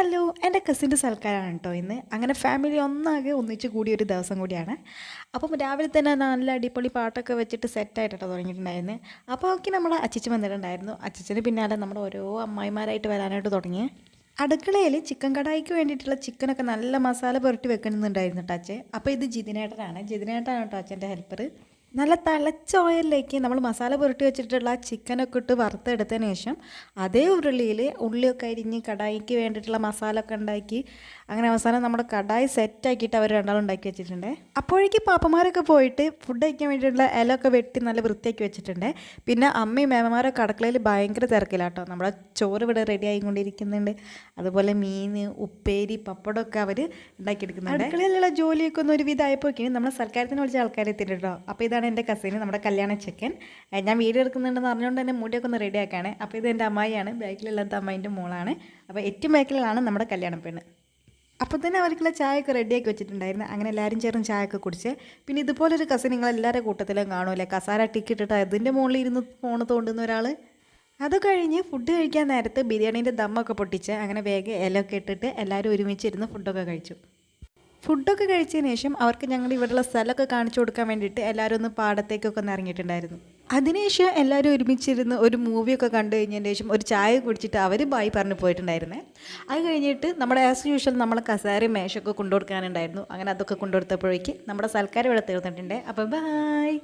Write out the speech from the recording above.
Hello, എൻ്റെ കസിൻ്റെ സൽക്കാരമാണ് കേട്ടോ ഇന്ന്. അങ്ങനെ ഫാമിലി ഒന്നാകെ ഒന്നിച്ച് കൂടിയ ഒരു ദിവസം കൂടിയാണ്. അപ്പം രാവിലെ തന്നെ നല്ല അടിപൊളി പാട്ടൊക്കെ വെച്ചിട്ട് സെറ്റായിട്ടോ തുടങ്ങിയിട്ടുണ്ടായിരുന്നു. അപ്പോൾ ഒക്കെ നമ്മുടെ അച്ചിച്ചൻ വന്നിട്ടുണ്ടായിരുന്നു. അച്ചിച്ചന് പിന്നാലെ നമ്മുടെ ഓരോ അമ്മായിമാരായിട്ട് വരാനായിട്ട് തുടങ്ങി. അടുക്കളയിൽ ചിക്കൻ കടായിക്ക് വേണ്ടിയിട്ടുള്ള ചിക്കനൊക്കെ നല്ല മസാല പുരട്ടി വെക്കണമെന്നുണ്ടായിരുന്നു കേട്ടോ അച്ഛൻ. അപ്പോൾ ഇത് ജിതിനേട്ടനാണ് കേട്ടോ അച്ഛൻ്റെ ഹെൽപ്പർ. നല്ല തിളച്ച ഓയിലിലേക്ക് നമ്മൾ മസാല പുരട്ടി വെച്ചിട്ടുള്ള ചിക്കനൊക്കെ ഇട്ട് വറുത്തെടുത്തതിന് ശേഷം അതേ ഉരുളിയിൽ ഉള്ളിയൊക്കെ അരിഞ്ഞ് കടായിക്ക് വേണ്ടിയിട്ടുള്ള മസാല ഒക്കെ ഉണ്ടാക്കി അങ്ങനെ അവസാനം നമ്മുടെ കടായി സെറ്റാക്കിയിട്ട് അവർ രണ്ടാളും ഉണ്ടാക്കി വെച്ചിട്ടുണ്ട്. അപ്പോഴേക്ക് പാപ്പന്മാരൊക്കെ പോയിട്ട് ഫുഡ് കഴിക്കാൻ വേണ്ടിയിട്ടുള്ള ഇലയൊക്കെ വെട്ടി നല്ല വൃത്തിയാക്കി വെച്ചിട്ടുണ്ട്. പിന്നെ അമ്മയും മേമമാരൊക്കെ അടുക്കളയിൽ ഭയങ്കര തിരക്കിലാട്ടോ. നമ്മുടെ ചോറ് ഇവിടെ റെഡി ആയിക്കൊണ്ടിരിക്കുന്നുണ്ട്. അതുപോലെ മീൻ, ഉപ്പേരി, പപ്പടമൊക്കെ അവർ ഉണ്ടാക്കിയെടുക്കുന്നുണ്ട്. അടുക്കളയിലുള്ള ജോലിയൊക്കെ ഒന്ന് ഒരുവിധമായപ്പോഴേക്കും നമ്മളെ സൽക്കാരത്തിന് വിളിച്ച ആൾക്കാരെ എത്തിയിട്ടോ. അപ്പോൾ ഇതാണ് എൻ്റെ കസിന്, നമ്മുടെ കല്യാണ ചെക്കൻ. ഞാൻ വീഡിയോ എടുക്കുന്നുണ്ടെന്ന് അറിഞ്ഞുകൊണ്ട് തന്നെ മുടിയൊക്കെ ഒന്ന് റെഡിയാക്കാണ്. അപ്പോൾ ഇത് എൻ്റെ അമ്മായിയാണ്, ബാക്കിലുള്ളത് അമ്മായിൻ്റെ മോളാണ്. അപ്പോൾ ഏറ്റവും ബാക്കിലാണ് നമ്മുടെ കല്യാണ പെണ്ണ്. അപ്പോൾ തന്നെ അവർക്കുള്ള ചായയൊക്കെ റെഡിയാക്കി വെച്ചിട്ടുണ്ടായിരുന്നു. അങ്ങനെ എല്ലാവരും ചേർന്ന് ചായയൊക്കെ കുടിച്ച് പിന്നെ ഇതുപോലൊരു കസിൻ നിങ്ങളെല്ലാവരുടെ കൂട്ടത്തിലും കാണുമല്ലേ, കസാര ടിക്കിട്ടിട്ട് അതിൻ്റെ മുകളിൽ ഇരുന്ന് ഫോണ് തോണ്ടുന്ന ഒരാൾ. അത് കഴിഞ്ഞ് ഫുഡ് കഴിക്കാൻ നേരത്ത് ബിരിയാണീൻ്റെ ദമ്മൊക്കെ പൊട്ടിച്ച് അങ്ങനെ വേഗം ഇലയൊക്കെ ഇട്ടിട്ട് എല്ലാവരും ഒരുമിച്ചിരുന്ന് ഫുഡൊക്കെ കഴിച്ചു. ഫുഡൊക്കെ കഴിച്ചതിന് ശേഷം അവർക്ക് ഞങ്ങൾ ഇവിടെയുള്ള സ്ഥലമൊക്കെ കാണിച്ചു കൊടുക്കാൻ വേണ്ടിയിട്ട് എല്ലാവരും ഒന്ന് പാടത്തേക്കൊക്കെ ഒന്ന് ഇറങ്ങിയിട്ടുണ്ടായിരുന്നു. അതിനുശേഷം എല്ലാവരും ഒരുമിച്ചിരുന്ന് ഒരു മൂവിയൊക്കെ കണ്ടു കഴിഞ്ഞതിന് ശേഷം ഒരു ചായ കുടിച്ചിട്ട് അവർ ബായ് പറഞ്ഞ് പോയിട്ടുണ്ടായിരുന്നേ. അത് കഴിഞ്ഞിട്ട് നമ്മുടെ ആസ് യൂഷ്വൽ നമ്മളെ കസേരയും മേശൊക്കെ കൊണ്ടുകൊടുക്കാനുണ്ടായിരുന്നു. അങ്ങനെ അതൊക്കെ കൊണ്ടുകൊടുത്തപ്പോഴേക്ക് നമ്മുടെ സൽക്കാരം ഇവിടെ തീർന്നിട്ടുണ്ട്. അപ്പോൾ ബായ്.